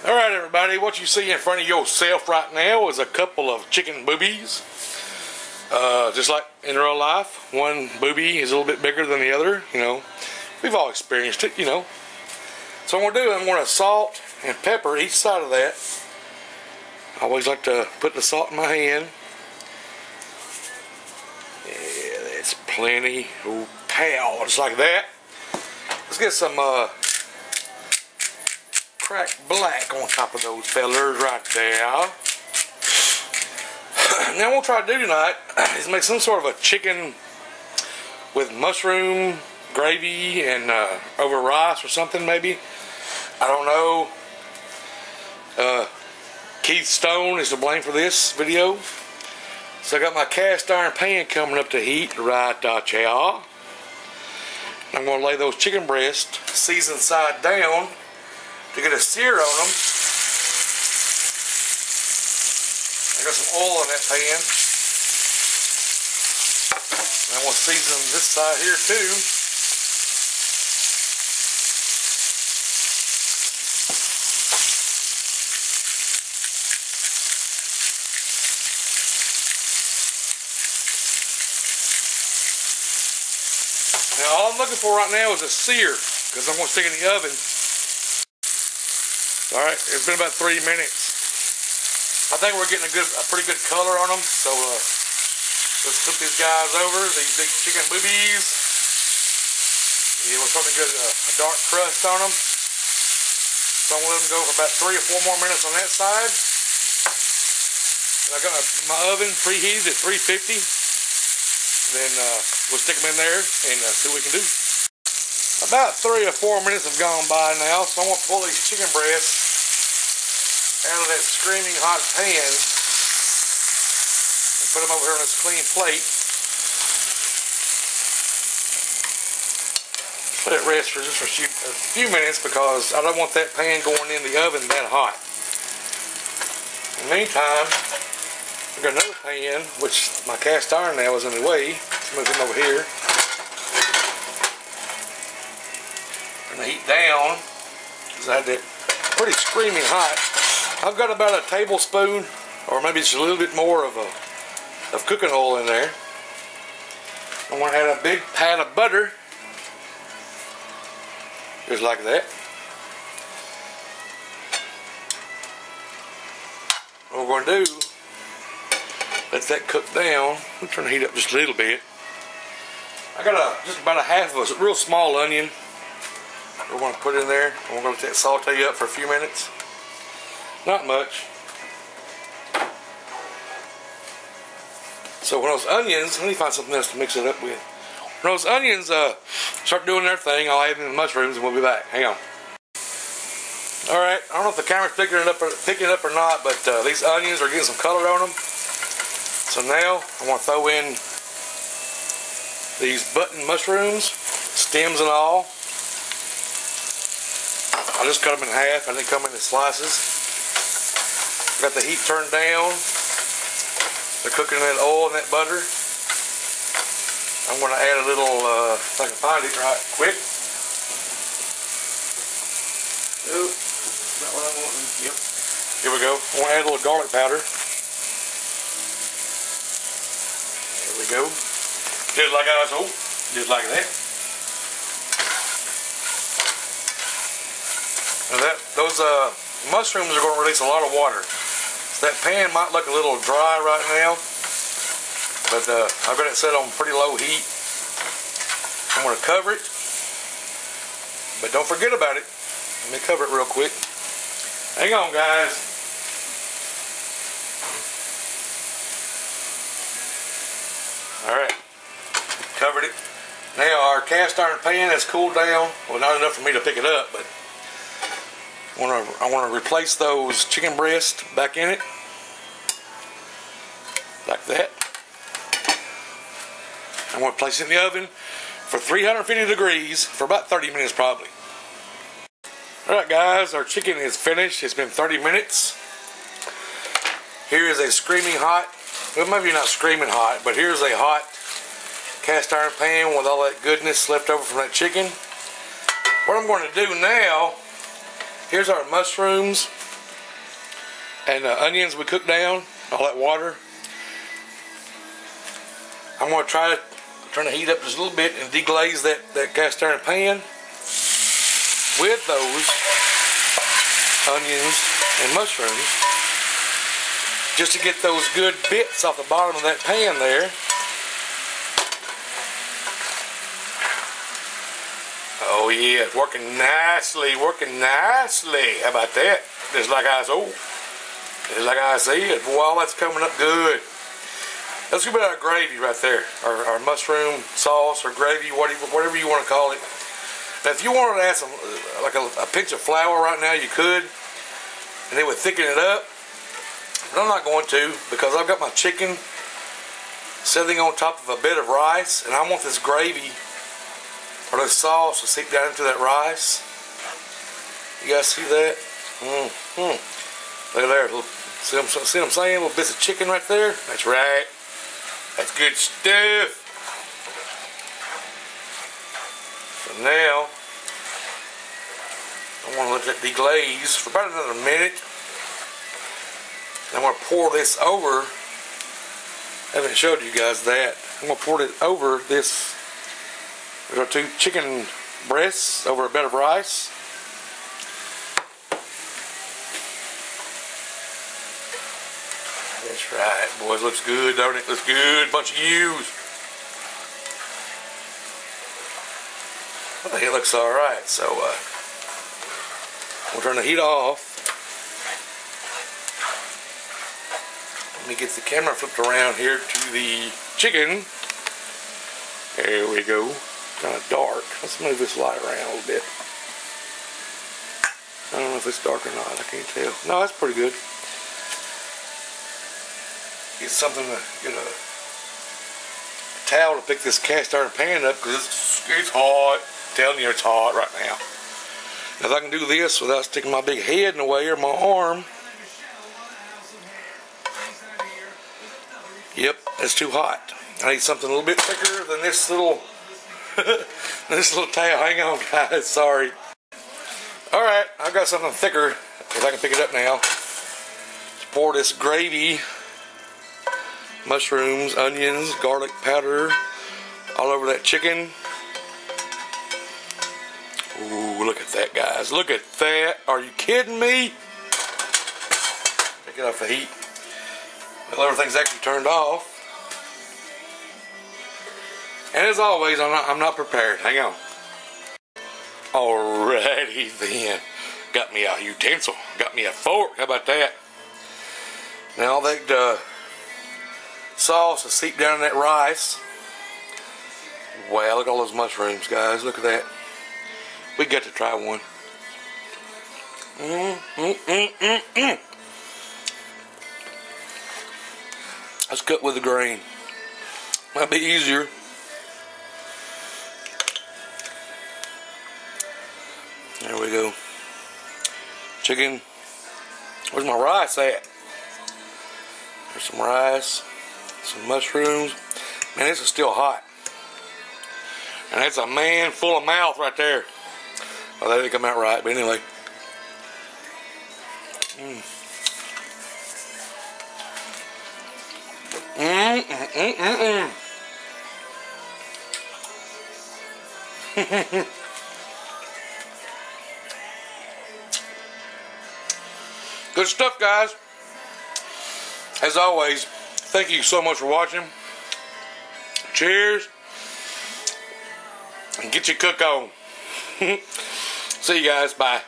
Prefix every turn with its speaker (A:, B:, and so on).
A: Alright everybody, what you see in front of yourself right now is a couple of chicken boobies. Just like in real life, one boobie is a little bit bigger than the other, you know. We've all experienced it, you know. So what I'm going to do, I'm going to salt and pepper each side of that. I always like to put the salt in my hand. Yeah, that's plenty. Oh, pow, just like that. Let's get some cracked black on top of those fellers right there. Now what we'll try to do tonight is make some sort of a chicken with mushroom gravy and over rice or something maybe. I don't know. Keith Stone is to blame for this video. So I got my cast iron pan coming up to heat right here. I'm going to lay those chicken breasts seasoned side down to get a sear on them. I got some oil in that pan. And I'm going to season this side here too. Now all I'm looking for right now is a sear, because I'm going to stick it in the oven. Alright, it's been about 3 minutes. I think we're getting a pretty good color on them, so let's flip these guys over, these big chicken boobies. Yeah, we're starting to get a dark crust on them. So I'm going to let them go for about 3 or 4 more minutes on that side. And I got my oven preheated at 350. Then we'll stick them in there and see what we can do. About 3 or 4 minutes have gone by now, so I'm going to pull these chicken breasts out of that screaming hot pan and put them over here on this clean plate. Let it rest for just a few minutes because I don't want that pan going in the oven that hot. In the meantime, I've got another pan, which my cast iron now is in the way. Let's move him over here. And the heat down because I had that pretty screaming hot. I've got about a tablespoon or maybe just a little bit more of cooking oil in there. I'm going to add a big pat of butter, just like that. What we're going to do, let that cook down. I'm trying to heat up just a little bit. I got just about a half of a real small onion we're going to put in there. And we're going to let that saute up for a few minutes. Not much. So when those onions, let me find something else to mix it up with. When those onions start doing their thing, I'll add in the mushrooms and we'll be back. Hang on. Alright, I don't know if the camera's picking it up or not, but these onions are getting some color on them. So now I'm going to throw in these button mushrooms, stems and all. I just cut them in half and they come in slices. Got the heat turned down. They're cooking in that oil and that butter. I'm going to add a little, if I can find it right quick. Oh, is that what I'm wanting? Yep. Here we go. I want to add a little garlic powder. There we go. Just like I was hoping. Just like that. Now those mushrooms are going to release a lot of water. So that pan might look a little dry right now, but I've got it set on pretty low heat. I'm going to cover it, but don't forget about it. Let me cover it real quick. Hang on, guys. Alright, covered it. Now our cast iron pan has cooled down. Well, not enough for me to pick it up, but I want to replace those chicken breasts back in it, like that. I'm going to place it in the oven for 350 degrees for about 30 minutes probably. Alright guys, our chicken is finished. It's been 30 minutes. Here is a screaming hot, well maybe not screaming hot, but here's a hot cast iron pan with all that goodness left over from that chicken. What I'm going to do now, here's our mushrooms and onions we cooked down, all that water. I'm going to try to turn the heat up just a little bit and deglaze that cast iron pan with those onions and mushrooms, just to get those good bits off the bottom of that pan there. Oh yeah, it's working nicely, working nicely. How about that? Just like I said, boy, that's coming up good. That's a good bit of gravy right there, or mushroom sauce or gravy, whatever you want to call it. Now, if you wanted to add some, like a pinch of flour right now, you could, and it would thicken it up. But I'm not going to, because I've got my chicken sitting on top of a bed of rice, and I want this gravy or this sauce to seep down into that rice. You guys see that? Look at there. See what I'm saying? Little bits of chicken right there. That's right. That's good stuff. So now, I want to let that deglaze for about another minute. I'm going to pour this over. I haven't showed you guys that. I'm going to pour it over this. There's our 2 chicken breasts over a bed of rice. That's right, boys. Looks good, don't it? Looks good. Bunch of yous. I think it looks alright. So, we'll turn the heat off. Let me get the camera flipped around here to the chicken. There we go. Kind of dark. Let's move this light around a little bit. I don't know if it's dark or not. I can't tell. No, that's pretty good. Get something to get a towel to pick this cast iron pan up, because it's hot. I'm telling you, it's hot right now. If I can do this without sticking my big head in the way or my arm. Yep, it's too hot. I need something a little bit thicker than this little this little towel. Hang on, guys. Sorry. Alright, I've got something thicker, if I can pick it up now. Let's pour this gravy, mushrooms, onions, garlic powder all over that chicken. Ooh, look at that, guys. Look at that. Are you kidding me? Take it off the heat. Well, everything's actually turned off. And as always, I'm not prepared. Hang on. Alrighty then. Got me a utensil. Got me a fork. How about that? Now that sauce is seeped down in that rice. Wow, look at all those mushrooms, guys. Look at that. We got to try one. Let's cut with the grain. Might be easier. There we go. Chicken. Where's my rice at? There's some rice, some mushrooms. Man, this is still hot. And that's a man full of mouth right there. Oh, that didn't come out right, but anyway. Good stuff, guys. As always, thank you so much for watching. Cheers. And get your cook on. See you guys. Bye.